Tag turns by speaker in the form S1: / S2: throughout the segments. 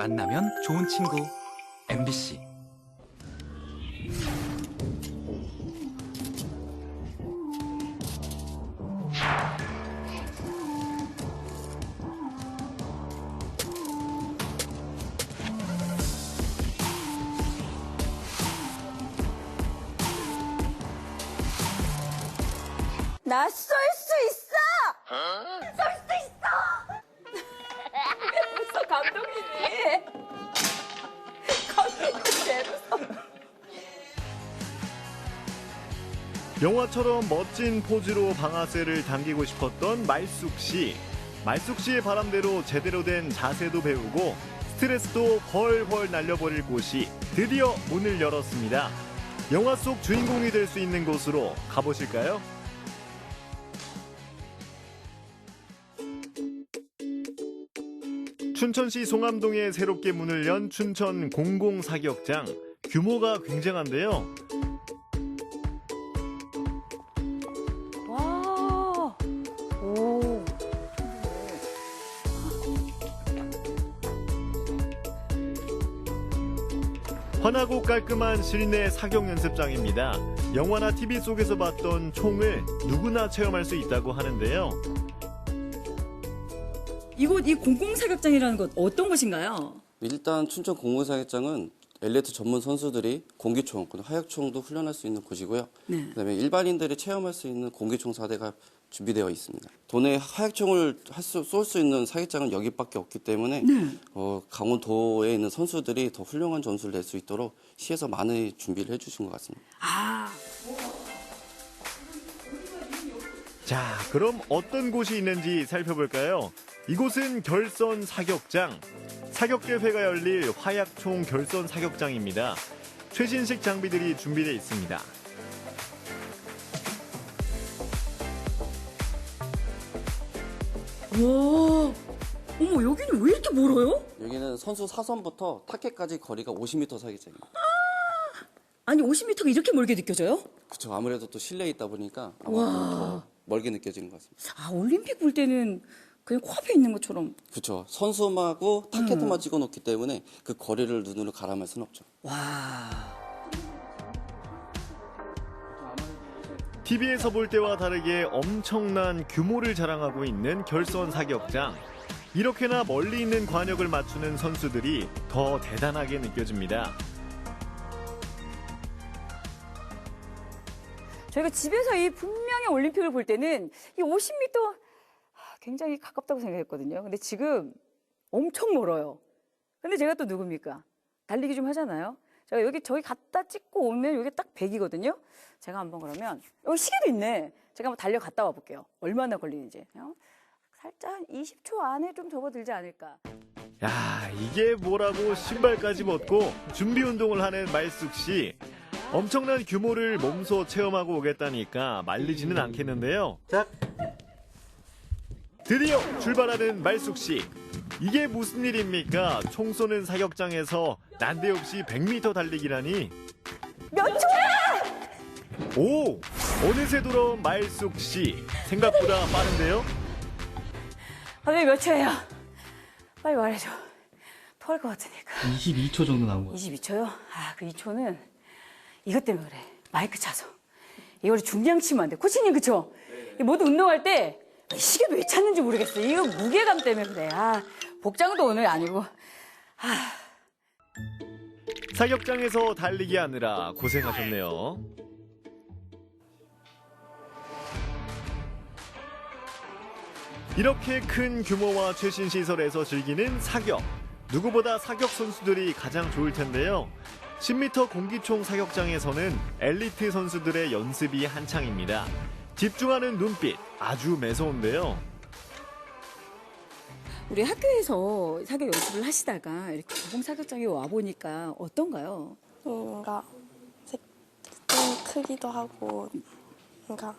S1: 만나면 좋은 친구 MBC.
S2: 나 쏠 수 있어! 쏠 수 있어! 벌써 감독님이 감독님
S3: 영화처럼 멋진 포즈로 방아쇠를 당기고 싶었던 말숙 씨. 말숙 씨의 바람대로 제대로 된 자세도 배우고 스트레스도 훨훨 날려버릴 곳이 드디어 문을 열었습니다. 영화 속 주인공이 될 수 있는 곳으로 가보실까요? 춘천시 송암동에 새롭게 문을 연 춘천 공공사격장. 규모가 굉장한데요.
S2: 와, 오.
S3: 환하고 깔끔한 실내 사격 연습장입니다. 영화나 TV 속에서 봤던 총을 누구나 체험할 수 있다고 하는데요.
S4: 이곳 이 공공사격장이라는 것 어떤 곳인가요?
S5: 일단 춘천 공공사격장은 엘리트 전문 선수들이 공기총, 화약총도 훈련할 수 있는 곳이고요.
S4: 네.
S5: 그다음에 일반인들이 체험할 수 있는 공기총 4대가 준비되어 있습니다. 도내 화약총을 쏠 수 있는 사격장은 여기밖에 없기 때문에
S4: 네.
S5: 강원도에 있는 선수들이 더 훌륭한 전술을 낼 수 있도록 시에서 많은 준비를 해주신 것 같습니다.
S4: 아,
S3: 자, 그럼 어떤 곳이 있는지 살펴볼까요? 이곳은 결선 사격장. 사격 대회가 열릴 화약총 결선 사격장입니다. 최신식 장비들이 준비되어 있습니다.
S4: 와, 어머 여기는 왜 이렇게 멀어요?
S5: 여기는 선수 사선부터 타켓까지 거리가 50m 사격장입니다.
S4: 아니 50m가 이렇게 멀게 느껴져요?
S5: 그렇죠. 아무래도 또 실내에 있다 보니까 아마
S4: 와.
S5: 더 멀게 느껴지는 것 같습니다.
S4: 아 올림픽 볼 때는 그냥 코앞에 있는 것처럼.
S5: 그렇죠. 선수하고 타켓만 찍어놓기 때문에 그 거리를 눈으로 가늠할 수는 없죠.
S4: 와.
S3: TV에서 볼 때와 다르게 엄청난 규모를 자랑하고 있는 결선 사격장. 이렇게나 멀리 있는 관역을 맞추는 선수들이 더 대단하게 느껴집니다.
S2: 저희가 집에서 이 분명히 올림픽을 볼 때는 이 50m 굉장히 가깝다고 생각했거든요. 근데 지금 엄청 멀어요. 근데 제가 또 누굽니까? 달리기 좀 하잖아요. 제가 저기 갖다 찍고 오면 이게 딱 100이거든요. 제가 한번 그러면 여기 시계도 있네. 제가 한번 달려갔다 와 볼게요. 얼마나 걸리는지. 살짝 한 20초 안에 좀 접어들지 않을까.
S3: 야, 이게 뭐라고 신발까지 벗고 준비 운동을 하는 말숙 씨. 엄청난 규모를 몸소 체험하고 오겠다니까 말리지는 않겠는데요. 드디어 출발하는 말숙 씨. 이게 무슨 일입니까? 총 쏘는 사격장에서 난데없이 100m 달리기라니.
S2: 몇 초야?
S3: 오! 어느새 돌아온 말숙 씨. 생각보다 빠른데요?
S2: 선생님 몇 초예요? 빨리 말해줘. 토할 것 같으니까.
S6: 22초 정도 나온 것 같아요.
S2: 22초요? 아, 그 2초는 이것 때문에 그래. 마이크 차서. 이걸 중량 치면 안 돼. 코치님, 그쵸? 모두 운동할 때 시계도 왜 찾는지 모르겠어. 이거 무게감 때문에 그래. 아, 복장도 오늘 아니고. 아.
S3: 사격장에서 달리기 하느라 고생하셨네요. 이렇게 큰 규모와 최신 시설에서 즐기는 사격. 누구보다 사격 선수들이 가장 좋을 텐데요. 10m 공기총 사격장에서는 엘리트 선수들의 연습이 한창입니다. 집중하는 눈빛 아주 매서운데요.
S4: 우리 학교에서 사격 연습을 하시다가 이렇게 공공사격장에 와 보니까 어떤가요?
S7: 뭔가 좀 크기도 하고 뭔가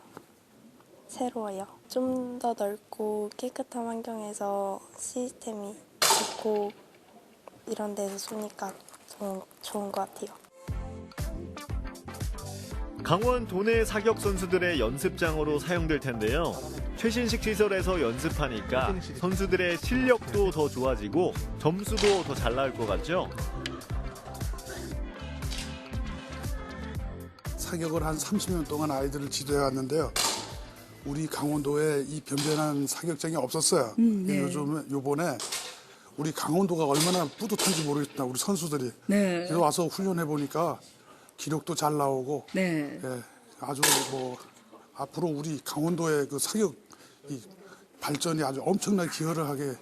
S7: 새로워요. 좀 더 넓고 깨끗한 환경에서 시스템이 좋고 이런 데서 쏘니까 좋은 것 같아요.
S3: 강원 도내 사격 선수들의 연습장으로 사용될 텐데요. 최신식 시설에서 연습하니까 선수들의 실력도 더 좋아지고 점수도 더 잘 나올 것 같죠?
S8: 사격을 한 30년 동안 아이들을 지도해 왔는데요. 우리 강원도에 이 변변한 사격장이 없었어요. 요번에 우리 강원도가 얼마나 뿌듯한지 모르겠다, 우리 선수들이.
S4: 네.
S8: 그래서 와서 훈련해 보니까 기록도 잘 나오고,
S4: 네.
S8: 예, 아주 뭐 앞으로 우리 강원도의 그 사격 이 발전이 아주 엄청나게 기여를 하게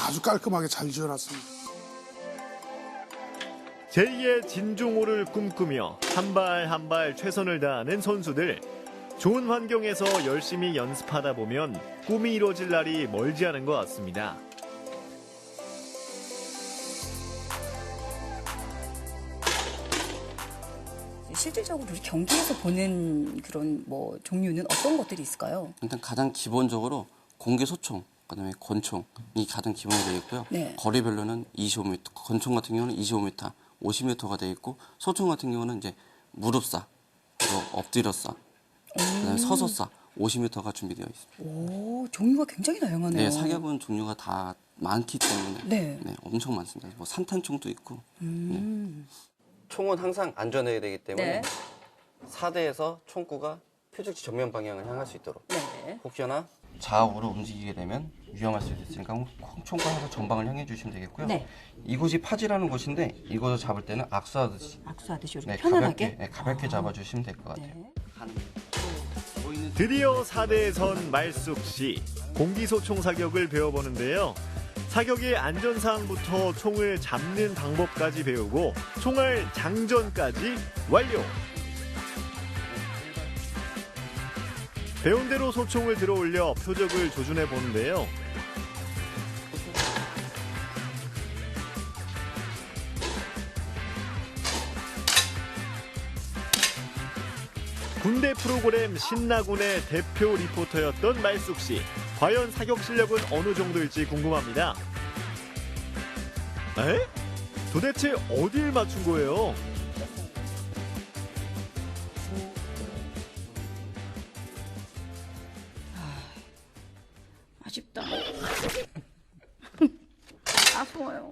S8: 아주 깔끔하게 잘 지어놨습니다.
S3: 제2의 진종호를 꿈꾸며 한 발 한 발 최선을 다하는 선수들. 좋은 환경에서 열심히 연습하다 보면 꿈이 이루어질 날이 멀지 않은 것 같습니다.
S4: 실질적으로 우리 경기에서 보는 그런 뭐 종류는 어떤 것들이 있을까요?
S5: 일단 가장 기본적으로 공기 소총, 그다음에 권총이 가장 기본이 되어 있고요.
S4: 네.
S5: 거리별로는 25m, 권총 같은 경우는 25m, 50m가 되어 있고 소총 같은 경우는 이제 무릎 쏴, 그리고 엎드려 쏴, 그다음에 서서 쏴, 50m가 준비되어 있습니다.
S4: 오, 종류가 굉장히 다양하네요.
S5: 네, 사격은 종류가 다 많기 때문에
S4: 네.
S5: 엄청 많습니다. 뭐 산탄총도 있고. 총은 항상 안전해야 되기 때문에
S4: 네.
S5: 4대에서 총구가 표적지 정면 방향을 향할 수 있도록
S4: 네.
S5: 혹여나 좌우로 움직이게 되면 위험할 수 있으니까 총구가 항상 전방을 향해 주시면 되겠고요.
S4: 네.
S5: 이곳이 파지라는 곳인데 이곳을 잡을 때는 악수하듯이
S4: 악수하듯이 이렇게
S5: 네,
S4: 편안하게.
S5: 가볍게 잡아주시면 될 것 같아요.
S4: 네.
S3: 드디어 4대에 선 말숙 씨. 공기소총 사격을 배워보는데요. 사격의 안전사항부터 총을 잡는 방법까지 배우고 총알 장전까지 완료. 배운 대로 소총을 들어올려 표적을 조준해 보는데요. 군대 프로그램 신나군의 대표 리포터였던 말숙 씨. 과연 사격 실력은 어느 정도일지 궁금합니다. 에? 도대체 어딜 맞춘 거예요?
S4: 아쉽다. 아쉬워요.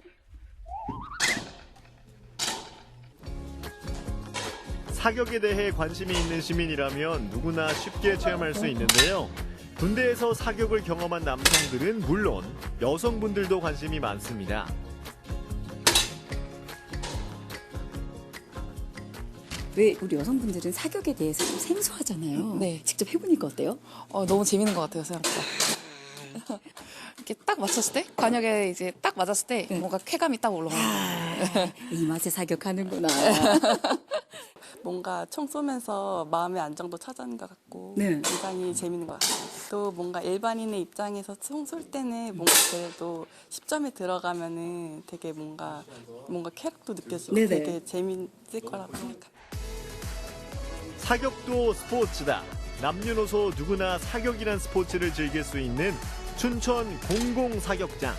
S3: 사격에 대해 관심이 있는 시민이라면 누구나 쉽게 체험할 수 있는데요. 군대에서 사격을 경험한 남성들은 물론 여성분들도 관심이 많습니다.
S4: 왜 우리 여성분들은 사격에 대해서 좀 생소하잖아요.
S9: 네.
S4: 직접 해보니까 어때요?
S9: 너무 재밌는 것 같아요, 생각보다. 이렇게 딱 맞췄을 때, 관역에 이제 딱 맞았을 때, 뭔가 쾌감이 딱 올라가요.
S4: 이 맛에 사격하는구나.
S10: 뭔가 총 쏘면서 마음의 안정도 찾아는 것 같고
S4: 네.
S10: 굉장히 재밌는 것 같아요. 또 뭔가 일반인의 입장에서 총 쏠 때는 뭔가 그래도 10점에 들어가면은 되게 뭔가 쾌락도 느껴지고
S4: 네네.
S10: 되게 재밌을 거라고 생각합니다.
S3: 사격도 스포츠다. 남녀노소 누구나 사격이란 스포츠를 즐길 수 있는 춘천 공공사격장.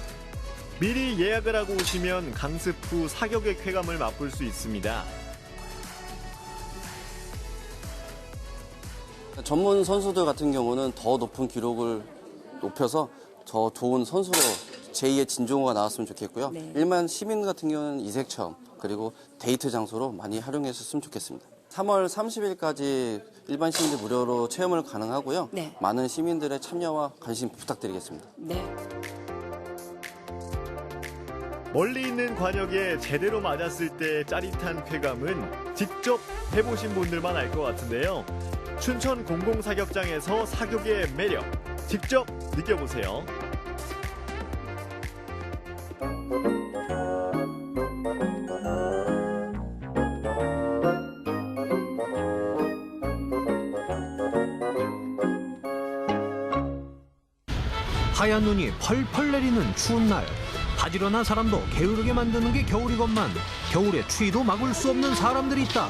S3: 미리 예약을 하고 오시면 강습 후 사격의 쾌감을 맛볼 수 있습니다.
S5: 전문 선수들 같은 경우는 더 높은 기록을 높여서 더 좋은 선수로 제2의 진종호가 나왔으면 좋겠고요.
S4: 네.
S5: 일반 시민 같은 경우는 이색 체험 그리고 데이트 장소로 많이 활용했으면 좋겠습니다. 3월 30일까지 일반 시민들 무료로 체험을 가능하고요.
S4: 네.
S5: 많은 시민들의 참여와 관심 부탁드리겠습니다.
S4: 네.
S3: 멀리 있는 관역에 제대로 맞았을 때 짜릿한 쾌감은 직접 해보신 분들만 알 것 같은데요. 춘천 공공사격장에서 사격의 매력 직접 느껴보세요.
S11: 하얀 눈이 펄펄 내리는 추운 날, 바지런한 사람도 게으르게 만드는 게 겨울이건만 겨울의 추위도 막을 수 없는 사람들이 있다.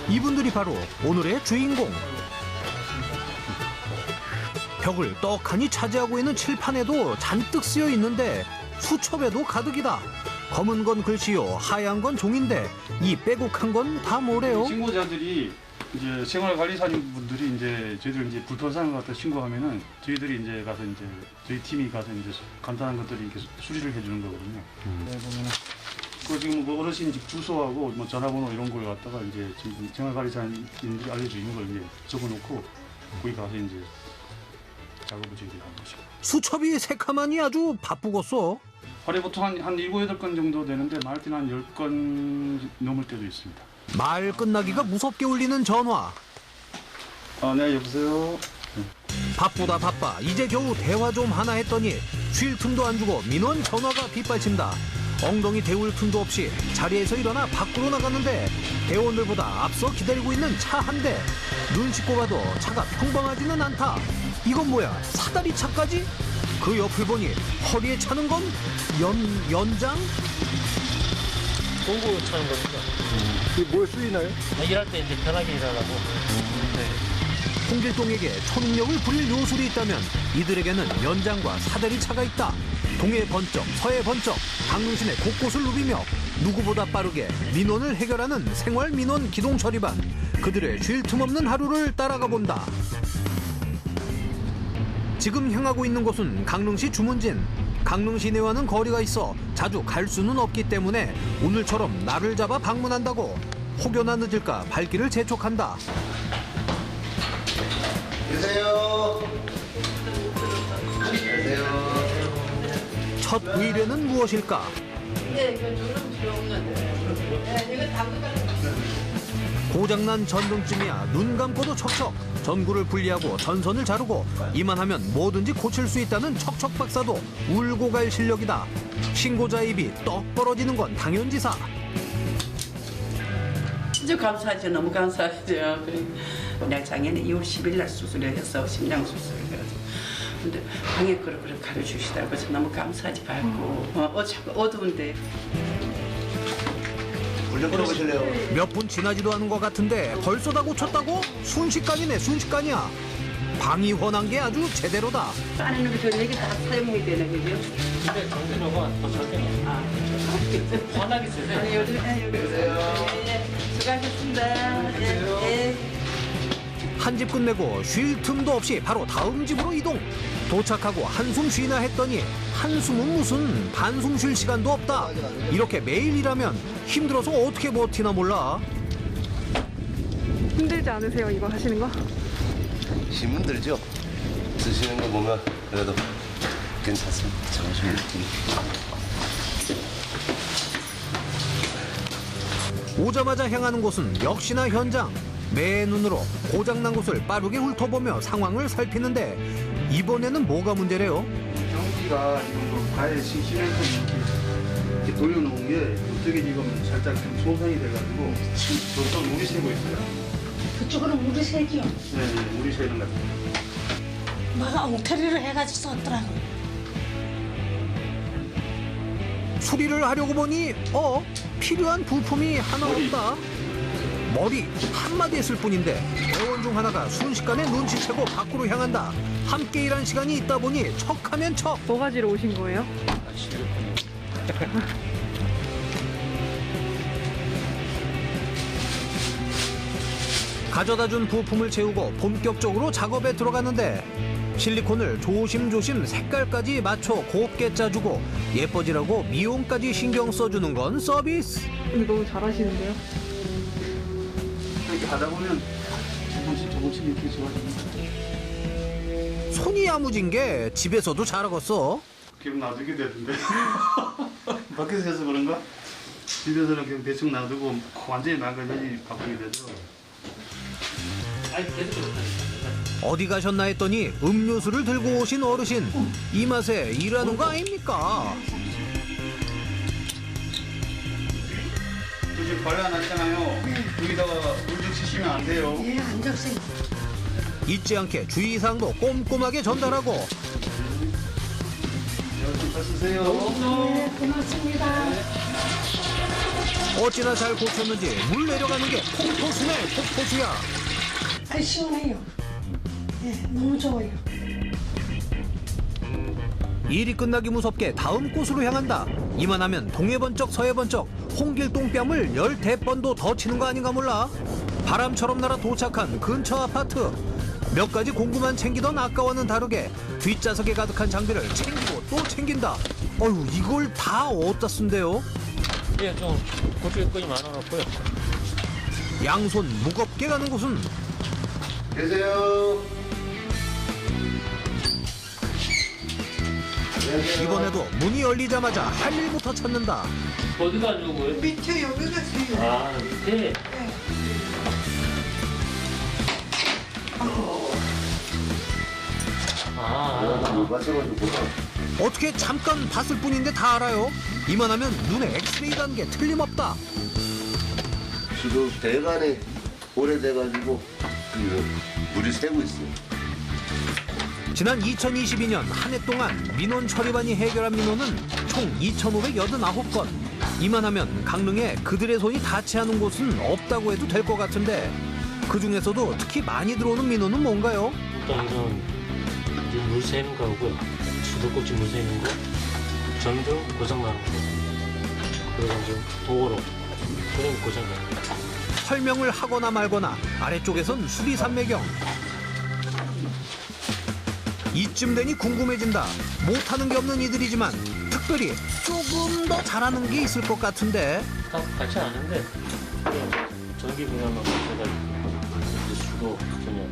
S11: 이분들이 바로 오늘의 주인공. 벽을 떡하니 차지하고 있는 칠판에도 잔뜩 쓰여 있는데 수첩에도 가득이다. 검은 건 글씨요, 하얀 건 종인데 이 빼곡한 건 다 뭐래요?
S12: 친구자들이 이제 생활관리사님 분들이 이제 저희들 이제 불편상을 갖다 신고하면은 저희들이 이제 가서 이제 저희 팀이 가서 이제 간단한 것들을 이렇게 수리를 해주는 거거든요. 네, 보면은 그 지금 뭐 어르신 집 주소하고 뭐 전화번호 이런 걸 갖다가 이제 지금 생활관리사님들이 알려주는 걸 이제 적어놓고 거기 가서 이제 작업을 저희들이 하는 거죠.
S11: 수첩이 새카마니 아주 바쁘겠어.
S12: 하루에 보통 한 7, 8건 정도 되는데 많을 때는 한 10건 넘을 때도 있습니다.
S11: 말 끝나기가 무섭게 울리는 전화.
S12: 네, 여보세요.
S11: 바쁘다 바빠 이제 겨우 대화 좀 하나 했더니 쉴 틈도 안 주고 민원 전화가 빗발친다. 엉덩이 데울 틈도 없이 자리에서 일어나 밖으로 나갔는데 대원들보다 앞서 기다리고 있는 차 한 대. 눈 씻고 봐도 차가 평범하지는 않다. 이건 뭐야, 사다리 차까지? 그 옆을 보니 허리에 차는 건 연장?
S13: 공구 차는 겁니다.
S3: 이게 뭐에 쓰이나요?
S13: 일할 때 이제 편하게 일하라고.
S11: 홍길동에게 초능력을 부릴 요술이 있다면 이들에게는 연장과 사다리 차가 있다. 동해 번쩍 서해 번쩍 강릉시내 곳곳을 누비며 누구보다 빠르게 민원을 해결하는 생활 민원 기동 처리반. 그들의 쉴 틈 없는 하루를 따라가 본다. 지금 향하고 있는 곳은 강릉시 주문진. 강릉 시내와는 거리가 있어 자주 갈 수는 없기 때문에 오늘처럼 날을 잡아 방문한다고. 혹여나 늦을까 발길을 재촉한다.
S14: 계세요. 계세요.
S11: 첫 의뢰는 무엇일까? 고장난 전등쯤이야 눈 감고도 척척. 전구를 분리하고 전선을 자르고 이만하면 뭐든지 고칠 수 있다는 척척 박사도 울고 갈 실력이다. 신고자 입이 떡 벌어지는 건 당연지사.
S15: 진짜 감사하죠. 너무 감사하죠. 그냥 작년에 2월 10일 날 수술을 해서 심장 수술을 해가지고 근데 방에 그렇게 가르쳐주시더라고요. 그래서 너무 감사하지 말고 자꾸 어두운데
S11: 몇 분 지나지도 않은 것 같은데 벌써 다 고쳤다고? 순식간이네 순식간이야. 방이 훤한 게 아주 제대로다.
S15: 안에는 그 전력이 다 사용이 되는 거죠.
S13: 근데 정신호가 더 적게네. 환하게 쓰세요.
S15: 아니 요즘 수고하셨습니다.
S11: 한 집 끝내고 쉴 틈도 없이 바로 다음 집으로 이동. 도착하고 한숨 쉬나 했더니 한숨은 무슨, 반숨 쉴 시간도 없다. 이렇게 매일 일하면 힘들어서 어떻게 버티나 몰라.
S16: 힘들지 않으세요, 이거 하시는 거?
S14: 힘들죠. 드시는 거 보면 그래도 괜찮습니다. 정신 느낌이.
S11: 오자마자 향하는 곳은 역시나 현장. 맨눈으로 고장난 곳을 빠르게 훑어보며 상황을 살피는데 이번에는 뭐가 문제래요?
S12: 경기가 지금 과일 시면서 이렇게 돌려놓은 게 이쪽에 지금 살짝 좀 손상이 돼가지고 저쪽 물이 새고 있어요.
S17: 그쪽으로 물이 새죠?
S12: 네, 물이 새는 것 같아요.
S17: 뭐가 엉터리로 해가지고 썼더라고.
S11: 수리를 하려고 보니 필요한 부품이 하나 없다. 머리 한마디 했을 뿐인데 대원 중 하나가 순식간에 눈치채고 밖으로 향한다. 함께 일한 시간이 있다 보니 척하면 척.
S16: 뭐 가지러 오신 거예요?
S11: 가져다준 부품을 채우고 본격적으로 작업에 들어가는데 실리콘을 조심조심 색깔까지 맞춰 곱게 짜주고 예뻐지라고 미용까지 신경 써주는 건 서비스.
S16: 근데 너무 잘하시는데요?
S12: 이렇게 하다 보면 조금씩 이렇게 좋아집니다.
S11: 손이 야무진 게 집에서도 잘하겠어.
S12: 기분 놔두게 되던데. 밖에서 해서 그런가? 집에서는 그냥 대충 놔두고 완전히 나가야지 바꾸게 되죠.
S11: 어디 가셨나 했더니 음료수를 들고 오신 어르신. 이 맛에 일하는 거 아닙니까?
S12: 지금 벌레 안 났잖아요. 여기다가 물 좀 쓰시면 안 돼요.
S17: 예, 안 적세요.
S11: 잊지 않게 주의사항도 꼼꼼하게 전달하고.
S12: 잘 쓰세요.
S17: 네, 고맙습니다.
S11: 어찌나 잘 고쳤는지 물 내려가는 게 폭포수네 폭포수야.
S17: 아, 시원해요. 예, 너무 좋아요.
S11: 일이 끝나기 무섭게 다음 곳으로 향한다. 이만하면 동해 번쩍 서해 번쩍 홍길동 뺨을 10대번도 더 치는 거 아닌가 몰라. 바람처럼 날아 도착한 근처 아파트. 몇 가지 공구만 챙기던 아까와는 다르게 뒷좌석에 가득한 장비를 챙기고 또 챙긴다. 어휴, 이걸 다 어디다 쓴대요?
S13: 예, 좀 고칠 것이 많아갖고요.
S11: 양손 무겁게 가는 곳은
S14: 계세요.
S11: 이번에도 문이 열리자마자 할 일부터 찾는다.
S13: 어디 가려고요?
S17: 밑에 여기 가세요.
S13: 아, 밑에?
S11: 어떻게 잠깐 봤을 뿐인데 다 알아요? 이만하면 눈에 엑스레이 단 게 틀림없다.
S14: 지금 배관이 오래돼가지고 물이 새고 있어요.
S11: 지난 2022년 한 해 동안 민원 처리반이 해결한 민원은 총 2,589건. 이만하면 강릉에 그들의 손이 닿지 않은 곳은 없다고 해도 될 것 같은데 그중에서도 특히 많이 들어오는 민원은 뭔가요?
S13: 일단 이런 물 새는 거고요. 수도꼭지 물 새는 거, 전등 고장나는 거, 그리고 이제 도어로 그런 고장나는 거.
S11: 설명을 하거나 말거나 아래쪽에선 수리산매경. 이쯤 되니 궁금해진다. 못하는 게 없는 이들이지만 특별히 조금 더 잘하는 게 있을 것 같은데.
S13: 다 같이 아는데 전기 분야만 해가지고 이제 수도 분야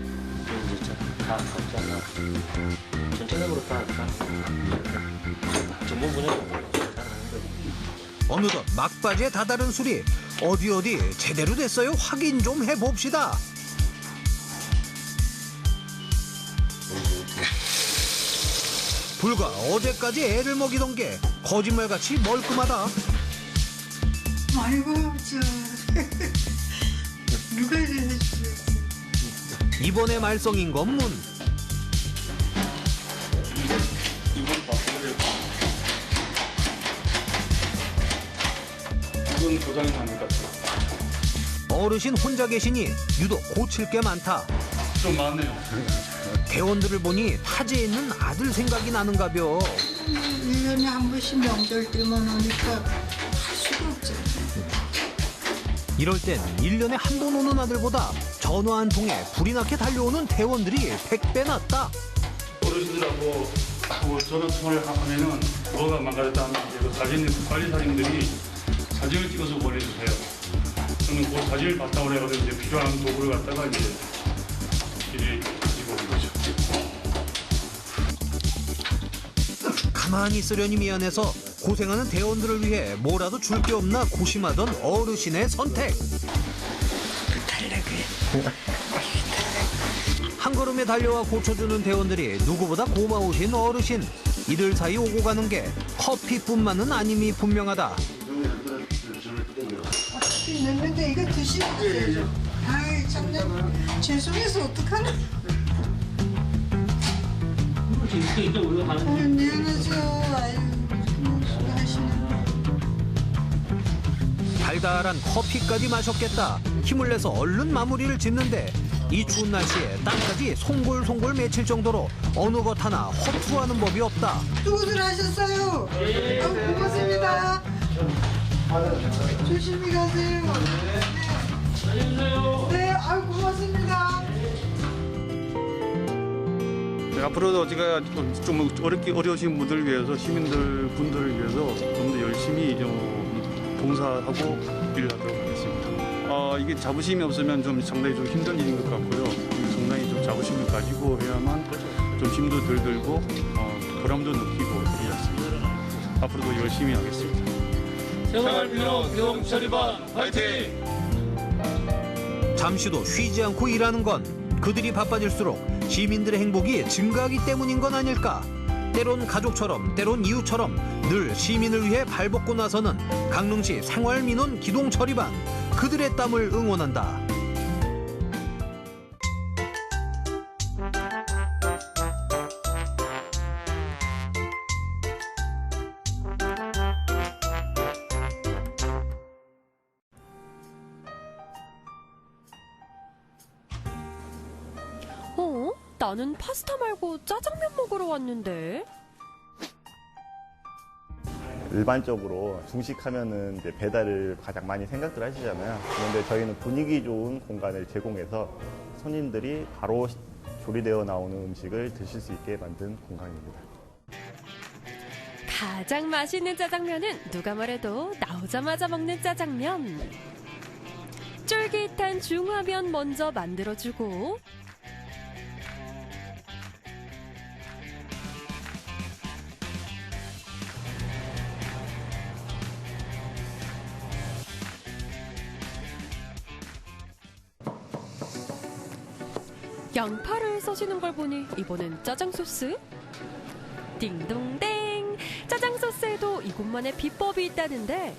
S13: 이제 다 같지 않아. 전체적으로 다 전문 분야로 잘하는 거예요.
S11: 어느덧 막바지에 다다른 수리. 어디 제대로 됐어요? 확인 좀 해봅시다. 불과 어제까지 애를 먹이던 게 거짓말같이 멀끔하다.
S17: 아이고, 누가 이래 해주셨어.
S11: 이번에 말썽인 건 문.
S12: 이건 고장이 나는 것 같아요.
S11: 어르신 혼자 계시니 유독 고칠 게 많다.
S12: 좀 많네요.
S11: 대원들을 보니 타지에 있는 아들 생각이 나는가벼.
S17: 1년에 한 번씩 명절 때만 오니까 할 수가 없죠.
S11: 이럴 땐 1년에 한 번 오는 아들보다 전화 한 통에 불이 나게 달려오는 대원들이 100배 낫다.
S12: 어르신들하고 전화 통화를 하면은 뭐가 망가졌다 하면 관리 사진들이 사진을 찍어서 보내주세요. 저는 그 사진을 바탕으로 해가지고 이제 필요한 도구를 갖다가 이제 가지고 온 거죠.
S11: 가만히 있으려니 미안해서 고생하는 대원들을 위해 뭐라도 줄 게 없나 고심하던 어르신의 선택. 한 걸음에 달려와 고쳐주는 대원들이 누구보다 고마우신 어르신. 이들 사이 오고 가는 게 커피뿐만은 아님이 분명하다.
S17: 어차피 늦는데 이거 드시면 되죠. 아이, 참, 죄송해서 어떡하나. 미안하죠. 아유, 수고하시네.
S11: 달달한 커피까지 마셨겠다. 힘을 내서 얼른 마무리를 짓는데 이 추운 날씨에 땀까지 송골송골 맺힐 정도로 어느 것 하나 허투루하는 법이 없다.
S17: 수고들 하셨어요. 아유, 고맙습니다. 조심히 가세요. 네, 아유, 고맙습니다.
S12: 네, 앞으로도 제가 좀 어려우신 분들을 위해서 시민분들을 위해서 좀 더 열심히 봉사하고 일을 하도록 하겠습니다. 이게 자부심이 없으면 좀 상당히 좀 힘든 일인 것 같고요. 상당히 좀 자부심을 가지고 해야만 좀 힘도 덜 들고 보람도 느끼고 그러지 않습니다. 앞으로도 열심히 하겠습니다.
S13: 생활민원 비용 처리반 화이팅!
S11: 잠시도 쉬지 않고 일하는 건 그들이 바빠질수록 시민들의 행복이 증가하기 때문인 건 아닐까. 때론 가족처럼 때론 이웃처럼 늘 시민을 위해 발벗고 나서는 강릉시 생활민원 기동처리반. 그들의 땀을 응원한다.
S18: 나는 파스타 말고 짜장면 먹으러 왔는데.
S3: 일반적으로 중식하면은 이제 배달을 가장 많이 생각들 하시잖아요. 그런데 저희는 분위기 좋은 공간을 제공해서 손님들이 바로 조리되어 나오는 음식을 드실 수 있게 만든 공간입니다.
S18: 가장 맛있는 짜장면은 누가 뭐래도 나오자마자 먹는 짜장면. 쫄깃한 중화면 먼저 만들어주고 양파를 써시는 걸 보니 이번엔 짜장 소스? 띵동댕! 짜장 소스에도 이곳만의 비법이 있다는데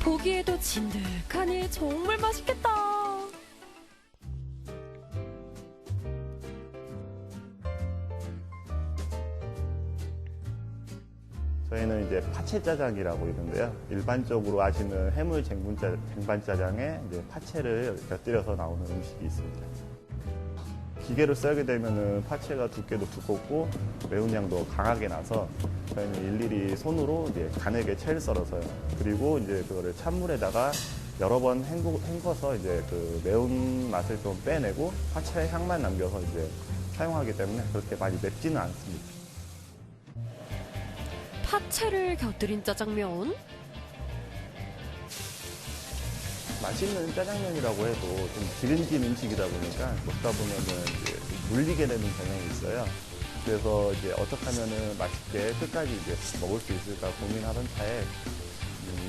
S18: 보기에도 진득하니 정말 맛있겠다.
S3: 저희는 이제 파채 짜장이라고 있는데요. 일반적으로 아시는 해물 쟁반짜장에 이제 파채를 곁들여서 나오는 음식이 있습니다. 기계로 썰게 되면은 파채가 두께도 두껍고 매운 양도 강하게 나서 저희는 일일이 손으로 이제 가늘게 채를 썰어서요. 그리고 이제 그거를 찬물에다가 여러 번 헹궈서 이제 그 매운 맛을 좀 빼내고 파채의 향만 남겨서 이제 사용하기 때문에 그렇게 많이 맵지는 않습니다.
S18: 파채를 곁들인 짜장면?
S3: 맛있는 짜장면이라고 해도 좀 기름진 음식이다 보니까 먹다 보면은 이제 물리게 되는 경향이 있어요. 그래서 이제 어떻게 하면은 맛있게 끝까지 이제 먹을 수 있을까 고민하던 차에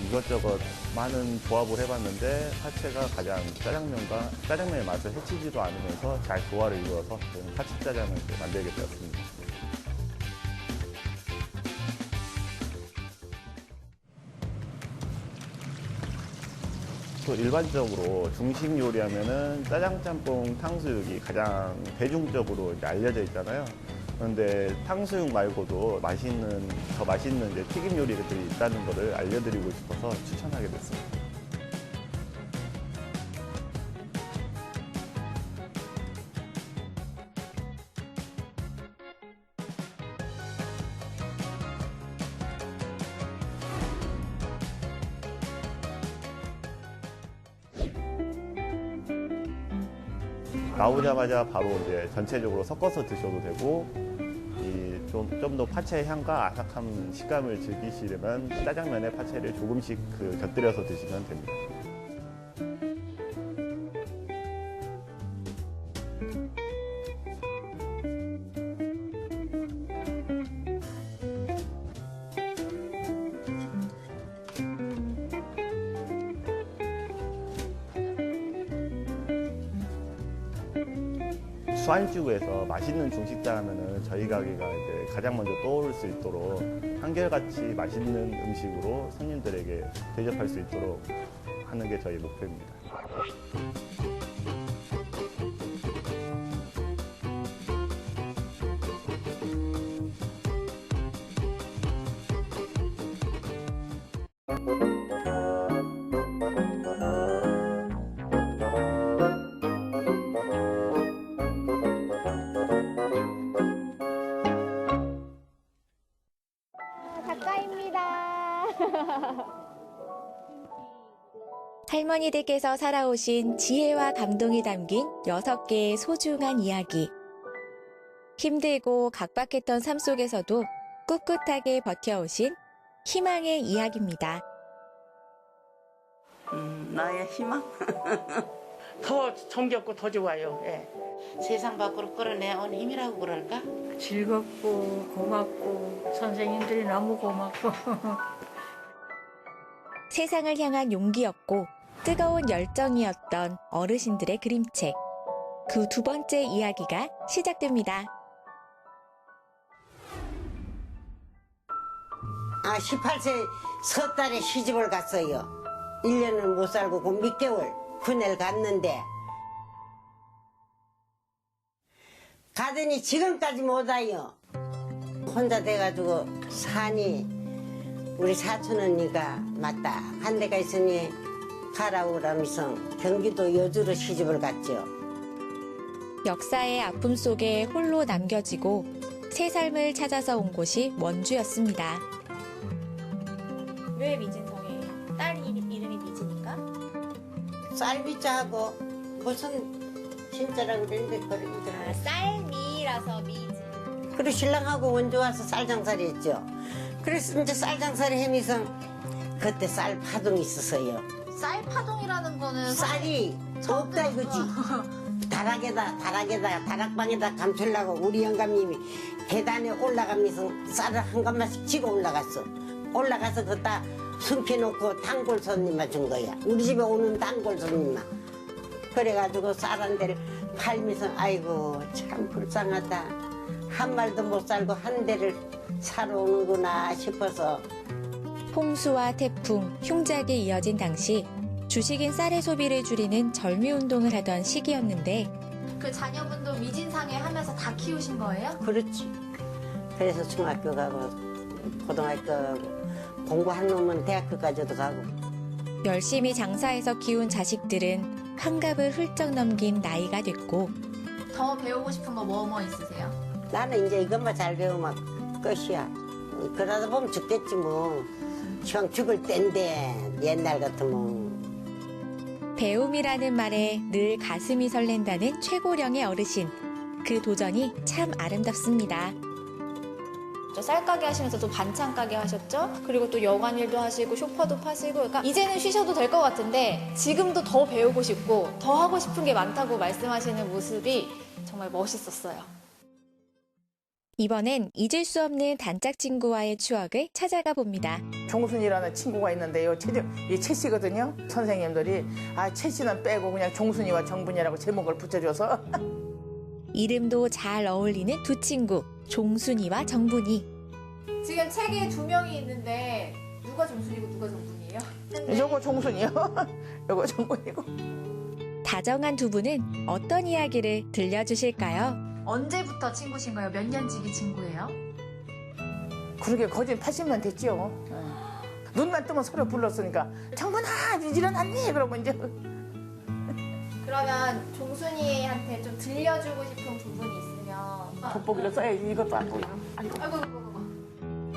S3: 이것저것 많은 조합을 해봤는데 파채가 가장 짜장면의 맛을 해치지도 않으면서 잘 조화를 이루어서 저는 파채 짜장을 만들게 되었습니다. 일반적으로 중식 요리하면은 짜장, 짬뽕, 탕수육이 가장 대중적으로 이제 알려져 있잖아요. 그런데 탕수육 말고도 더 맛있는 이제 튀김 요리들이 있다는 것을 알려드리고 싶어서 추천하게 됐습니다. 나오자마자 바로 이제 전체적으로 섞어서 드셔도 되고, 좀 더 파채의 향과 아삭한 식감을 즐기시려면 짜장면에 파채를 조금씩 곁들여서 드시면 됩니다. 수안주에서 맛있는 중식당 하면은 저희 가게가 이제 가장 먼저 떠오를 수 있도록 한결같이 맛있는 음식으로 손님들에게 대접할 수 있도록 하는 게 저희 목표입니다.
S19: 할머니들께서 살아오신 지혜와 감동이 담긴 6개의 소중한 이야기. 힘들고 각박했던 삶 속에서도 꿋꿋하게 버텨오신 희망의 이야기입니다.
S15: 나의 희망? 더 정겹고 더 좋아요. 예.
S20: 세상 밖으로 끌어내온 힘이라고 그럴까?
S21: 즐겁고 고맙고 선생님들이 너무 고맙고
S19: 세상을 향한 용기였고 뜨거운 열정이었던 어르신들의 그림책. 그 두 번째 이야기가 시작됩니다.
S20: 18세 석 달에 시집을 갔어요. 1년을 못 살고 그 몇 개월 군에를 갔는데 가더니 지금까지 못 와요. 혼자 돼가지고 산이 우리 사촌 언니가 맞다 한 데가 있으니 가라고 그러면서 경기도 여주로 시집을 갔죠.
S19: 역사의 아픔 속에 홀로 남겨지고 새 삶을 찾아서 온 곳이 원주였습니다. 왜 미진성이에요? 딸 이름이 미진인가?
S20: 쌀미자하고 무슨 진짜라고 그랬는데 그러더라고요.
S19: 쌀미라서 미진.
S20: 그리고 신랑하고 원주 와서 쌀장사리 했죠. 그래서 이제 쌀장사리 하면서 그때 쌀 파동이 있었어요.
S1: 쌀 파동이라는 거는
S20: 쌀이 없다 이거지. 다락방에다 감추려고 우리 영감님이 계단에 올라가면서 쌀을 한 갑만씩 지고 올라갔어. 올라가서 그다 숨겨놓고 단골 손님만 준 거야. 우리 집에 오는 단골 손님만. 그래가지고 쌀 한 대를 팔면서 아이고 참 불쌍하다. 한 말도 못 살고 한 대를 사러 오는구나 싶어서.
S19: 홍수와 태풍, 흉작이 이어진 당시 주식인 쌀의 소비를 줄이는 절미운동을 하던 시기였는데
S1: 그 자녀분도 미진상에 하면서 다 키우신 거예요?
S20: 그렇지. 그래서 중학교 가고 고등학교 가고 공부한 놈은 대학교까지도 가고.
S19: 열심히 장사해서 키운 자식들은 환갑을 훌쩍 넘긴 나이가 됐고
S1: 더 배우고 싶은 거 뭐 있으세요?
S20: 나는 이제 이것만 잘 배우면 끝이야. 그러다 보면 죽겠지 뭐. 형 죽을 땐데 옛날 같으면.
S19: 배움이라는 말에 늘 가슴이 설렌다는 최고령의 어르신. 그 도전이 참 아름답습니다.
S1: 쌀가게 하시면서 또 반찬 가게 하셨죠? 그리고 또 여관 일도 하시고 쇼파도 파시고 그러니까 이제는 쉬셔도 될 것 같은데 지금도 더 배우고 싶고 더 하고 싶은 게 많다고 말씀하시는 모습이 정말 멋있었어요.
S19: 이번엔 잊을 수 없는 단짝 친구와의 추억을 찾아가 봅니다.
S22: 종순이라는 친구가 있는데요. 이 최 씨거든요. 선생님들이 최 씨는 빼고 그냥 종순이와 정분이라고 제목을 붙여줘서
S19: 이름도 잘 어울리는 두 친구, 종순이와 정분이.
S1: 지금 책에 두 명이 있는데 누가 종순이고 누가 정분이에요?
S22: 요거 종순이요. 요거 정분이고.
S19: 다정한 두 분은 어떤 이야기를 들려주실까요?
S1: 언제부터 친구신 거예요? 몇 년지기 친구예요?
S22: 그러게 거진 80년 됐죠. 눈만 뜨면 서로 불렀으니까 정분아 일어났니? 그러고 이제
S1: 그러면 종순이한테 좀 들려주고 싶은 부분이 있으면
S22: 돋보기를 써야지. 이것도 안 보여.
S1: 아이고.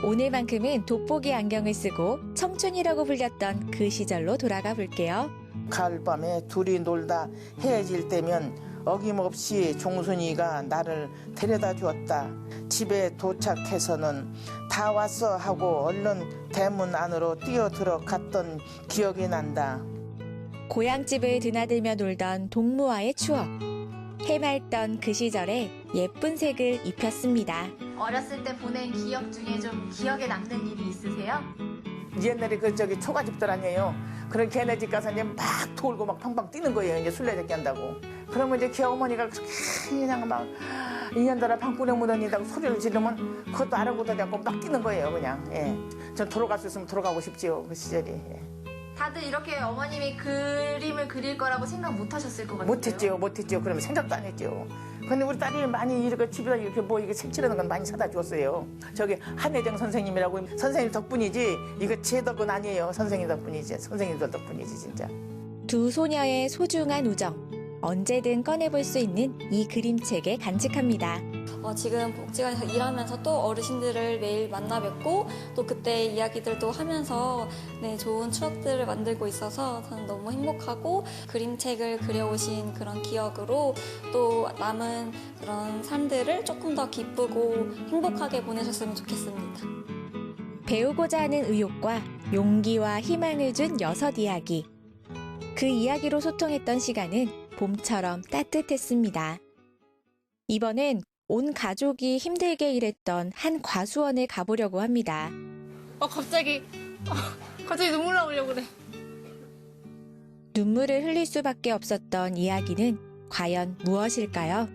S19: 오늘만큼은 돋보기 안경을 쓰고 청춘이라고 불렸던 그 시절로 돌아가 볼게요.
S22: 가을밤에 둘이 놀다 헤어질 때면 어김없이 종순이가 나를 데려다 주었다. 집에 도착해서는 다 왔어 하고 얼른 대문 안으로 뛰어들어 갔던 기억이 난다.
S19: 고향집을 드나들며 놀던 동무와의 추억. 해맑던 그 시절에 예쁜 색을 입혔습니다.
S1: 어렸을 때 보낸 기억 중에 좀 기억에 남는 일이 있으세요?
S22: 옛날에 초가집들 아니에요. 그런 걔네 집 가서 이제 막 돌고 막 팡팡 뛰는 거예요. 이제 술래잡기 한다고. 그러면 이제 걔 어머니가 그렇게 그냥 막 인연달아 방구에 묻어있다고 소리를 지르면 그것도 아랑곳하지 않고 막 뛰는 거예요. 그냥. 예. 전 돌아갈 수 있으면 돌아가고 싶지요. 그 시절이. 예.
S1: 다들 이렇게 어머님이 그림을 그릴 거라고 생각 못 하셨을 것 같아요.
S22: 못했죠. 그러면 생각도 안 했죠. 근데 우리 딸이 많이 이렇게 집에다 이렇게 이게 색칠하는 건 많이 사다 줬어요. 저기 한혜정 선생님이라고 선생님 덕분이지 이거 제 덕은 아니에요. 선생님 덕분이지. 선생님들 덕분이지 진짜.
S19: 두 소녀의 소중한 우정. 언제든 꺼내볼 수 있는 이 그림책에 간직합니다.
S23: 지금 복지관에서 일하면서 또 어르신들을 매일 만나 뵙고 또 그때 이야기들도 하면서 좋은 추억들을 만들고 있어서 저는 너무 행복하고 그림책을 그려오신 그런 기억으로 또 남은 그런 삶들을 조금 더 기쁘고 행복하게 보내셨으면 좋겠습니다.
S19: 배우고자 하는 의욕과 용기와 희망을 준 6 이야기. 그 이야기로 소통했던 시간은 봄처럼 따뜻했습니다. 이번엔 온 가족이 힘들게 일했던 한 과수원에 가보려고 합니다.
S1: 갑자기 눈물 나오려고 그래.
S19: 눈물을 흘릴 수밖에 없었던 이야기는 과연 무엇일까요?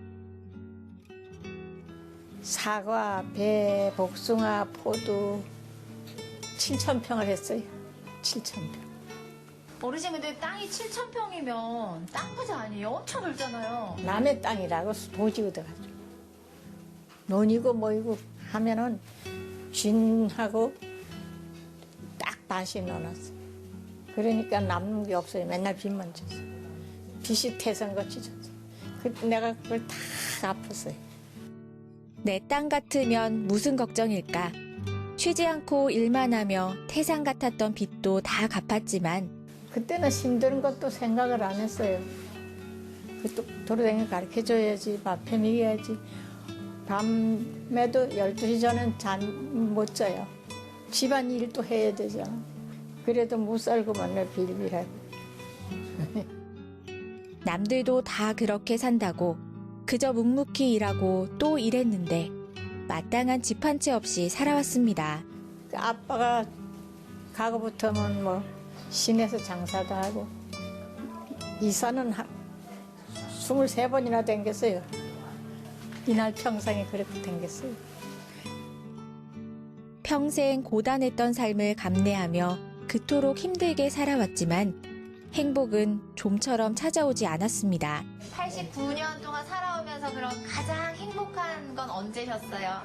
S21: 사과, 배, 복숭아, 포도 7,000평을 했어요. 7,000평.
S1: 어르신 근데 땅이 7,000평이면 땅 부자 아니에요? 엄청 넓잖아요.
S21: 남의 땅이라고 도지 얻어가지고. 논이고 뭐이고 하면은 쥔하고 딱 반씩 넣어놨어. 그러니까 남는 게 없어요. 맨날 빚만 졌어. 빚이 태산같이 졌어. 내가 그걸 다 갚았어요.
S19: 내 땅 같으면 무슨 걱정일까? 쉬지 않고 일만 하며 태산 같았던 빚도 다 갚았지만
S21: 그때는 힘든 것도 생각을 안 했어요. 도로다니며 가르쳐줘야지, 밥해 먹여야지. 밤에도 12시 전엔 잠 못 자요. 집안 일도 해야 되잖아. 그래도 못 살고 맨날 빌빌하고.
S19: 남들도 다 그렇게 산다고 그저 묵묵히 일하고 또 일했는데 마땅한 집 한 채 없이 살아왔습니다.
S21: 아빠가 가고부터는 뭐 시내에서 장사도 하고 이사는 23번이나 댕겼어요. 이날 평생에 그렇게 댕겼어요.
S19: 평생 고단했던 삶을 감내하며 그토록 힘들게 살아왔지만 행복은 좀처럼 찾아오지 않았습니다.
S1: 89년 동안 살아오면서 그럼 가장 행복한 건 언제셨어요?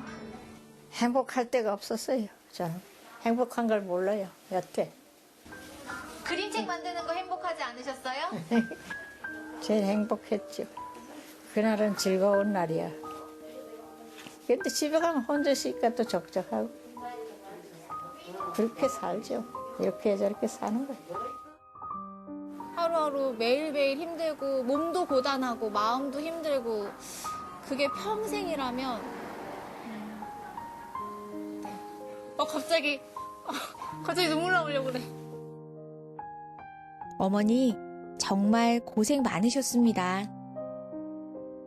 S21: 행복할 때가 없었어요. 저는 행복한 걸 몰라요. 여태.
S1: 그림책 만드는 거 행복하지 않으셨어요?
S21: 제일 행복했죠. 그날은 즐거운 날이야. 근데 집에 가면 혼자 있으니까 또 적적하고. 그렇게 살죠. 이렇게 저렇게 사는 거예요.
S1: 하루하루 매일매일 힘들고 몸도 고단하고 마음도 힘들고 그게 평생이라면 갑자기 눈물 나오려고 그래.
S19: 어머니 정말 고생 많으셨습니다.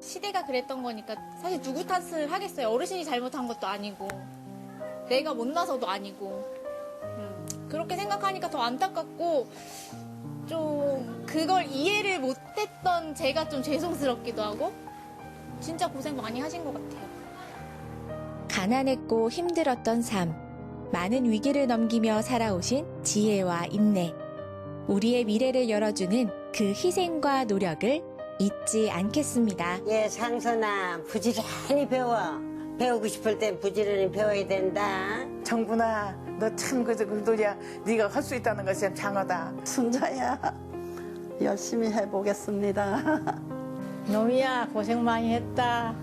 S1: 시대가 그랬던 거니까 사실 누구 탓을 하겠어요. 어르신이 잘못한 것도 아니고 내가 못나서도 아니고 그렇게 생각하니까 더 안타깝고 좀 그걸 이해를 못했던 제가 좀 죄송스럽기도 하고 진짜 고생 많이 하신 것 같아요.
S19: 가난했고 힘들었던 삶, 많은 위기를 넘기며 살아오신 지혜와 인내, 우리의 미래를 열어주는 그 희생과 노력을 잊지 않겠습니다.
S20: 예, 상선아, 부지런히 배워. 배우고 싶을 땐 부지런히 배워야 된다.
S22: 정군아, 너 참 그도야 네가 할 수 있다는 것이 참 장하다.
S2: 순자야, 열심히 해보겠습니다.
S21: 노미야, 고생 많이 했다.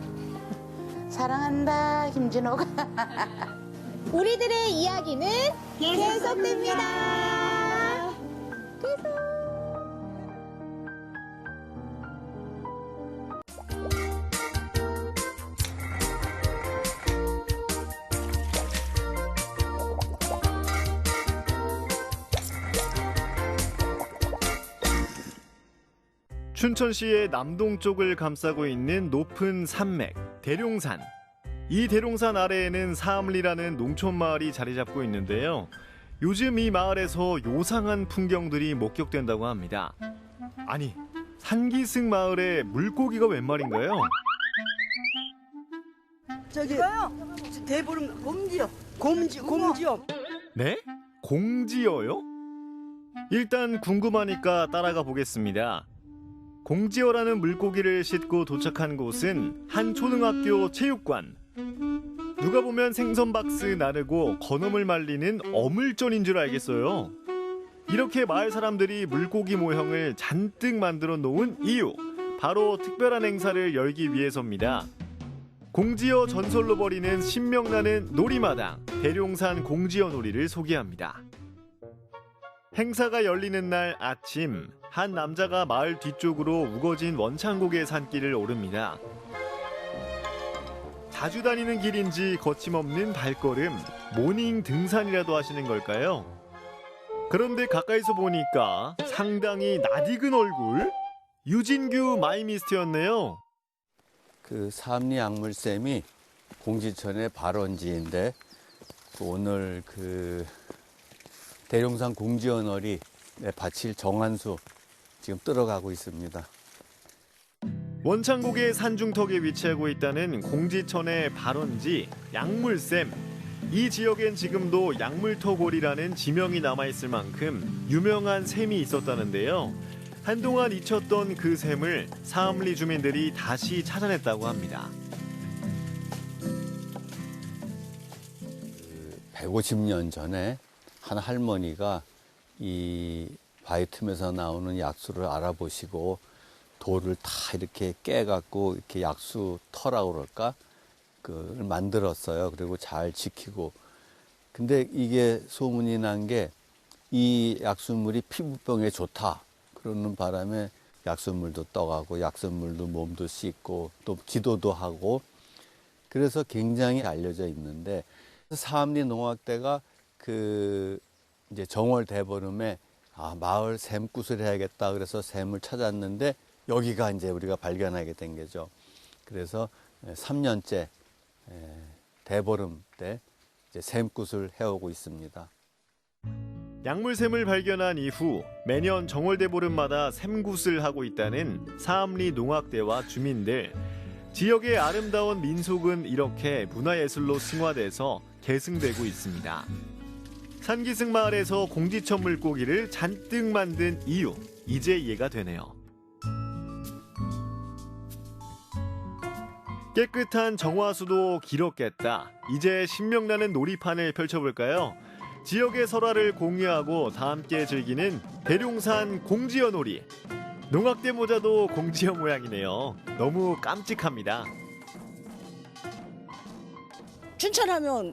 S22: 사랑한다, 김진호가.
S1: 우리들의 이야기는 계속됩니다.
S3: 춘천시의 남동쪽을 감싸고 있는 높은 산맥, 대룡산. 이 대룡산 아래에는 사암리라는 농촌 마을이 자리 잡고 있는데요. 요즘 이 마을에서 요상한 풍경들이 목격된다고 합니다. 아니, 산기슭 마을에 물고기가 웬 말인가요?
S2: 저기요, 대보름 곰지요. 곰지요.
S3: 네? 공지어요? 일단 궁금하니까 따라가 보겠습니다. 공지어라는 물고기를 싣고 도착한 곳은 한 초등학교 체육관. 누가 보면 생선 박스 나르고 건어물 말리는 어물전인 줄 알겠어요. 이렇게 마을 사람들이 물고기 모형을 잔뜩 만들어 놓은 이유, 바로 특별한 행사를 열기 위해서입니다. 공지어 전설로 벌이는 신명나는 놀이마당, 대룡산 공지어 놀이를 소개합니다. 행사가 열리는 날 아침, 한 남자가 마을 뒤쪽으로 우거진 원창곡의 산길을 오릅니다. 자주 다니는 길인지 거침없는 발걸음, 모닝 등산이라도 하시는 걸까요? 그런데 가까이서 보니까 상당히 낯익은 얼굴? 유진규 마이미스트였네요.
S6: 그 사암리 약물샘이 공지천의 발원지인데 오늘 그 대룡산 공지어놀이 바칠 정한수 지금 들어가고 있습니다.
S3: 원창곡의 산중턱에 위치하고 있다는 공지천의 발원지 약물샘. 이 지역엔 지금도 약물터골이라는 지명이 남아있을 만큼 유명한 샘이 있었다는데요. 한동안 잊혔던 그 샘을 사암리 주민들이 다시 찾아냈다고 합니다.
S6: 150년 전에 한 할머니가 이 바위 틈에서 나오는 약수를 알아보시고 돌을 다 이렇게 깨갖고 이렇게 약수 터라고 그럴까? 그걸 만들었어요. 그리고 잘 지키고. 근데 이게 소문이 난 게 이 약수물이 피부병에 좋다. 그러는 바람에 약수물도 떠가고 약수물도 몸도 씻고 또 기도도 하고 그래서 굉장히 알려져 있는데 사암리 농악대가 그 이제 정월 대보름에 마을 샘굿을 해야겠다 그래서 샘을 찾았는데 여기가 이제 우리가 발견하게 된 거죠. 그래서 3년째 대보름 때 이제 샘굿을 해오고 있습니다.
S3: 약물샘을 발견한 이후 매년 정월대보름마다 샘굿을 하고 있다는 사암리 농악대와 주민들. 지역의 아름다운 민속은 이렇게 문화예술로 승화돼서 계승되고 있습니다. 산기슭 마을에서 공지천 물고기를 잔뜩 만든 이유, 이제 이해가 되네요. 깨끗한 정화수도 길었겠다. 이제 신명나는 놀이판을 펼쳐볼까요? 지역의 설화를 공유하고 다 함께 즐기는 대룡산 공지어 놀이. 농악대 모자도 공지어 모양이네요. 너무 깜찍합니다.
S7: 춘천하면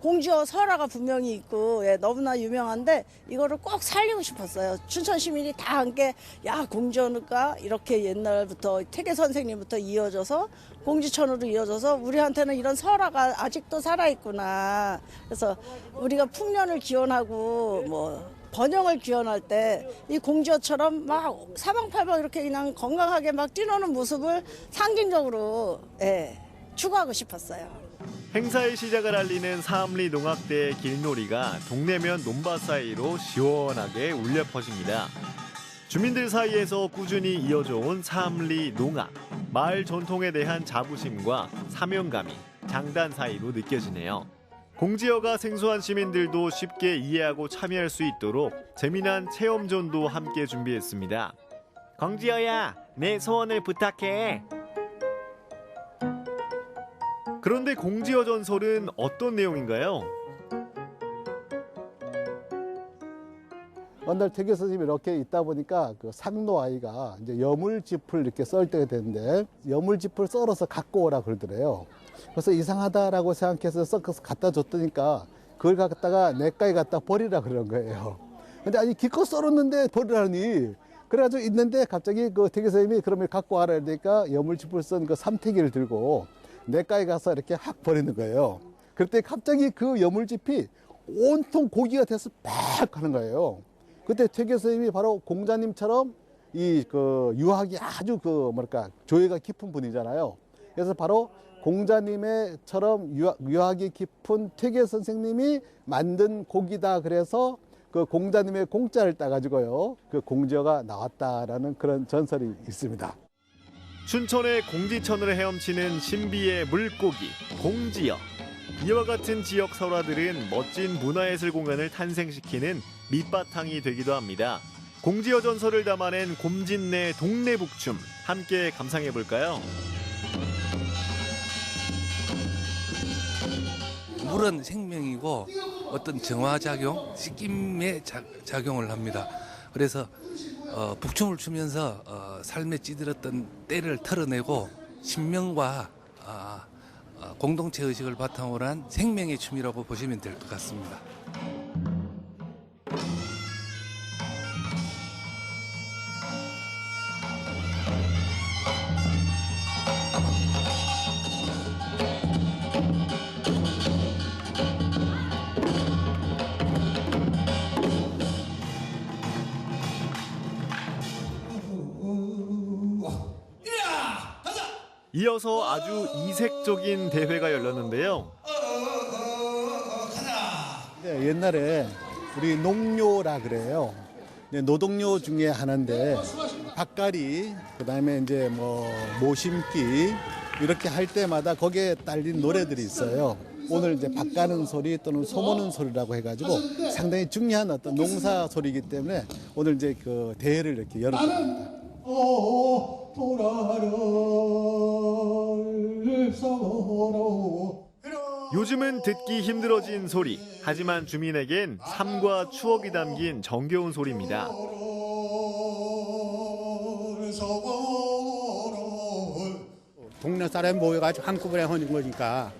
S7: 공지어 설화가 분명히 있고 너무나 유명한데 이거를 꼭 살리고 싶었어요. 춘천 시민이 다 함께 야 공지어니까 이렇게 옛날부터 태계 선생님부터 이어져서 공지천으로 이어져서 우리한테는 이런 설화가 아직도 살아있구나. 그래서 우리가 풍년을 기원하고 뭐 번영을 기원할 때 이 공지어처럼 막 사방팔방 이렇게 그냥 건강하게 막 뛰노는 모습을 상징적으로 추구하고 싶었어요.
S3: 행사의 시작을 알리는 사암리 농악대의 길놀이가 동네면 논밭 사이로 시원하게 울려 퍼집니다. 주민들 사이에서 꾸준히 이어져 온 사암리 농악. 마을 전통에 대한 자부심과 사명감이 장단 사이로 느껴지네요. 공지어가 생소한 시민들도 쉽게 이해하고 참여할 수 있도록 재미난 체험존도 함께 준비했습니다. 공지어야, 내 소원을 부탁해. 그런데 공지어 전설은 어떤 내용인가요?
S8: 어느 날 태계 선생님이 이렇게 있다 보니까 그 상노 아이가 이제 여물짚을 이렇게 썰 때가 되는데 여물짚을 썰어서 갖고 오라 그러더래요. 그래서 이상하다라고 생각해서 섞어서 갖다 줬더니까 그걸 갖다가 냇가에 갖다 버리라 그런 거예요. 근데 아니 기껏 썰었는데 버리라니. 그래가지고 있는데 갑자기 그 태계 선생님이 그러면 갖고 와라 이러니까 여물짚을 쓴 그 삼태기를 들고 냇가에 가서 이렇게 확 버리는 거예요. 그때 갑자기 그 여물짚이 온통 고기가 돼서 팍 하는 거예요. 그때 태계 선생님이 바로 공자님처럼 이 그 유학이 아주 그 뭐랄까 조예가 깊은 분이잖아요. 그래서 바로 공자님의처럼 유학이 깊은 태계 선생님이 만든 고기다. 그래서 그 공자님의 공자를 따가지고요 그 공지어가 나왔다라는 그런 전설이 있습니다.
S3: 춘천의 공지천을 헤엄치는 신비의 물고기 공지어. 이와 같은 지역 설화들은 멋진 문화예술 공연을 탄생시키는 밑바탕이 되기도 합니다. 공지어 전설을 담아낸 곰진내 동네북춤 함께 감상해볼까요?
S9: 물은 생명이고 어떤 정화작용, 씻김의 작용을 합니다. 그래서 북춤을 추면서 삶에 찌들었던 때를 털어내고 신명과 공동체 의식을 바탕으로 한 생명의 춤이라고 보시면 될 것 같습니다.
S3: 이어서 아주 이색적인 대회가 열렸는데요.
S8: 네, 옛날에 우리 농료라 그래요. 네, 노동요 중에 하나인데 밭갈이, 그다음에 이제 뭐 모심기 이렇게 할 때마다 거기에 딸린 노래들이 있어요. 오늘 이제 밭 가는 소리 또는 소모는 소리라고 해가지고 상당히 중요한 어떤 농사 소리이기 때문에 오늘 이제 그 대회를 이렇게 열었습니다.
S3: 요즘은 듣기 힘들어진 소리. 하지만 주민에겐 삶과 추억이 담긴 정겨운 소리입니다.
S4: 동네 사람이 모여가지고 한꺼번에 하는 거니까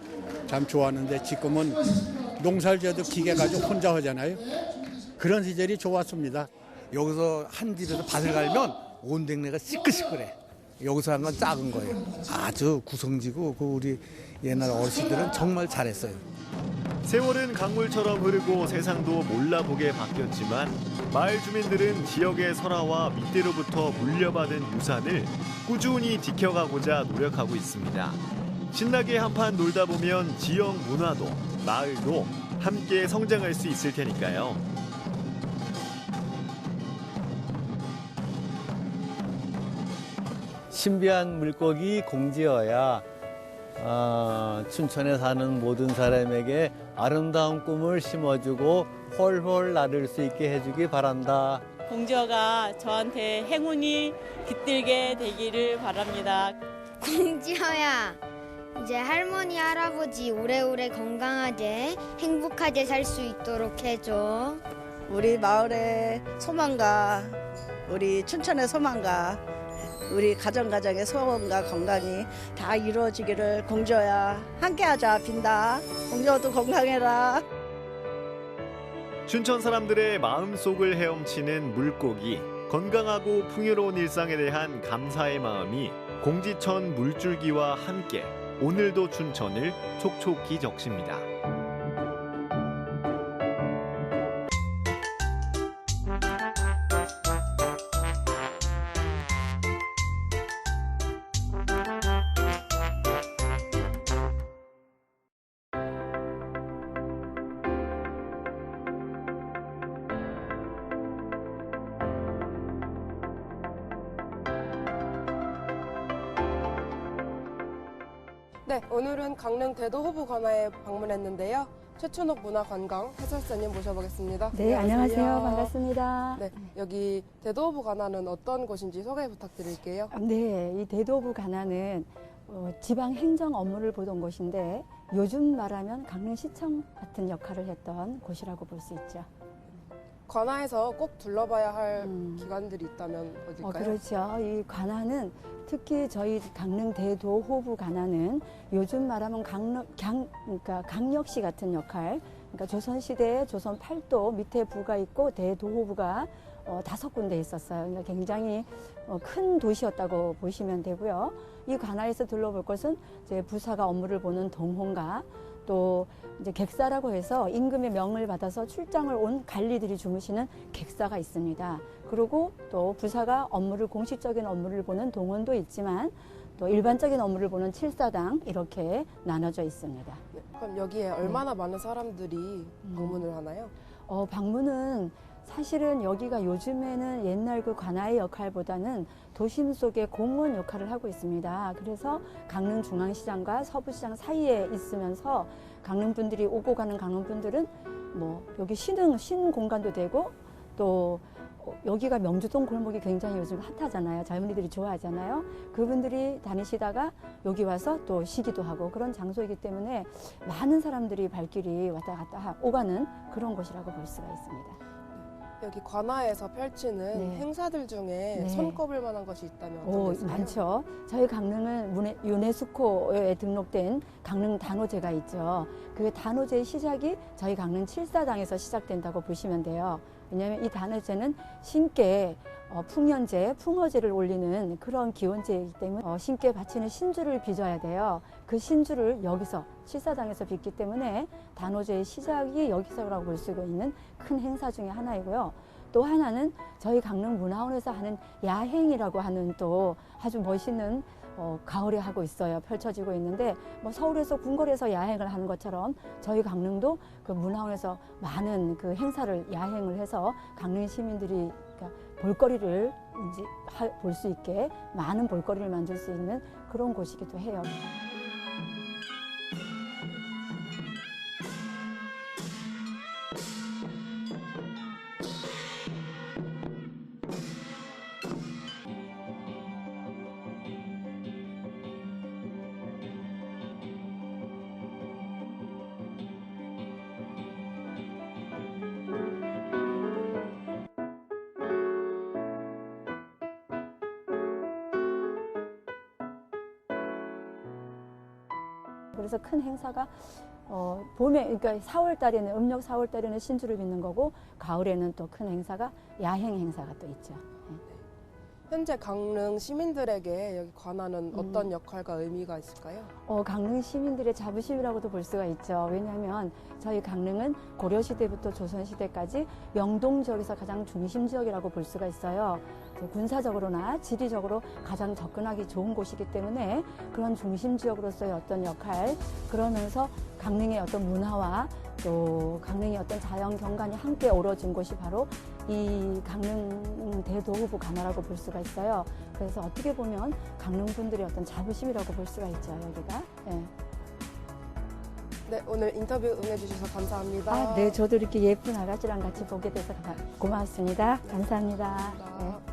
S4: 참 좋았는데 지금은 농사를 지어도 기계 가지고 혼자 하잖아요. 그런 시절이 좋았습니다.
S5: 여기서 한 집에서 밭을 갈면 온 동네가 시끌시끌해. 여기서 한 건 작은 거예요. 아주 구성지고 그 우리 옛날 어르신들은 정말 잘했어요.
S3: 세월은 강물처럼 흐르고 세상도 몰라보게 바뀌었지만 마을 주민들은 지역의 설화와 밑대로부터 물려받은 유산을 꾸준히 지켜가고자 노력하고 있습니다. 신나게 한판 놀다 보면 지역 문화도 마을도 함께 성장할 수 있을 테니까요.
S6: 신비한 물고기 공지어야 춘천에 사는 모든 사람에게 아름다운 꿈을 심어주고 훨훨 나를 수 있게 해주기 바란다.
S10: 공지어가 저한테 행운이 깃들게 되기를 바랍니다.
S24: 공지어야, 이제 할머니 할아버지 오래오래 건강하게 행복하게 살 수 있도록 해줘.
S7: 우리 마을의 소망과 우리 춘천의 소망과 우리 가정의 소원과 건강이 다 이루어지기를 공주야 함께하자 빈다. 공주도 건강해라.
S3: 춘천 사람들의 마음속을 헤엄치는 물고기. 건강하고 풍요로운 일상에 대한 감사의 마음이 공지천 물줄기와 함께 오늘도 춘천을 촉촉히 적십니다.
S25: 네, 오늘은 강릉 대도호부 관아에 방문했는데요. 최춘옥 문화관광 해설사님 모셔보겠습니다.
S26: 네, 안녕하세요. 반갑습니다.
S25: 네, 여기 대도호부 관아는 어떤 곳인지 소개 부탁드릴게요.
S26: 네, 이 대도호부 관아는 지방 행정 업무를 보던 곳인데 요즘 말하면 강릉시청 같은 역할을 했던 곳이라고 볼 수 있죠.
S25: 관아에서 꼭 둘러봐야 할 기관들이 있다면 어딜까요?
S26: 그렇죠. 이 관아는 특히 저희 강릉 대도호부 관아는 요즘 말하면 그러니까 강력시 같은 역할, 그러니까 조선시대에 조선 8도 밑에 부가 있고 대도호부가 5군데 있었어요. 그러니까 굉장히 큰 도시였다고 보시면 되고요. 이 관아에서 둘러볼 것은 이제 부사가 업무를 보는 동호가 또 이제 객사라고 해서 임금의 명을 받아서 출장을 온 관리들이 주무시는 객사가 있습니다. 그리고 또 부사가 공식적인 업무를 보는 동원도 있지만 또 일반적인 업무를 보는 칠사당 이렇게 나눠져 있습니다.
S25: 네, 그럼 여기에 얼마나 많은 사람들이 방문을 하나요?
S26: 방문은 사실은 여기가 요즘에는 옛날 그 관아의 역할보다는 도심 속의 공무원 역할을 하고 있습니다. 그래서 강릉중앙시장과 서부시장 사이에 있으면서 강릉 분들이 오고 가는 강릉 분들은 뭐 여기 쉬는 공간도 되고 또 여기가 명주동 골목이 굉장히 요즘 핫하잖아요. 젊은이들이 좋아하잖아요. 그분들이 다니시다가 여기 와서 또 쉬기도 하고 그런 장소이기 때문에 많은 사람들이 발길이 왔다 갔다 오가는 그런 곳이라고 볼 수가 있습니다.
S25: 여기 관아에서 펼치는 행사들 중에 손꼽을 만한 것이 있다면 어떤 게 있을까요?
S26: 많죠. 저희 강릉은 유네스코에 등록된 강릉 단오제가 있죠. 그 단오제의 시작이 저희 강릉 칠사당에서 시작된다고 보시면 돼요. 왜냐하면 이 단오제는 신께 풍년제, 풍어제를 올리는 그런 기원제이기 때문에 신께 바치는 신주를 빚어야 돼요. 그 신주를 여기서 칠사당에서 빚기 때문에 단오제의 시작이 여기서라고 볼 수 있는 큰 행사 중에 하나이고요. 또 하나는 저희 강릉 문화원에서 하는 야행이라고 하는 또 아주 멋있는 가을에 하고 있어요. 펼쳐지고 있는데 서울에서 궁궐에서 야행을 하는 것처럼 저희 강릉도 그 문화원에서 많은 그 행사를 야행을 해서 강릉 시민들이 볼거리를 이제 볼 수 있게 많은 볼거리를 만들 수 있는 그런 곳이기도 해요. 그래서 큰 행사가 봄에, 그러니까 4월 달에는, 음력 4월 달에는 신주를 빚는 거고, 가을에는 또 큰 행사가 야행 행사가 또 있죠.
S25: 현재 강릉 시민들에게 여기 관아는 어떤 역할과 의미가 있을까요?
S26: 강릉 시민들의 자부심이라고도 볼 수가 있죠. 왜냐하면 저희 강릉은 고려시대부터 조선시대까지 영동 지역에서 가장 중심 지역이라고 볼 수가 있어요. 군사적으로나 지리적으로 가장 접근하기 좋은 곳이기 때문에 그런 중심 지역으로서의 어떤 역할, 그러면서 강릉의 어떤 문화와 또 강릉의 어떤 자연 경관이 함께 어우러진 곳이 바로 이 강릉 대도호부 관아라고 볼 수가 있어요. 그래서 어떻게 보면 강릉 분들의 어떤 자부심이라고 볼 수가 있죠, 여기가. 네.
S25: 네, 오늘 인터뷰 응해주셔서 감사합니다.
S26: 네, 저도 이렇게 예쁜 아가씨랑 같이 보게 돼서 고맙습니다. 감사합니다. 네.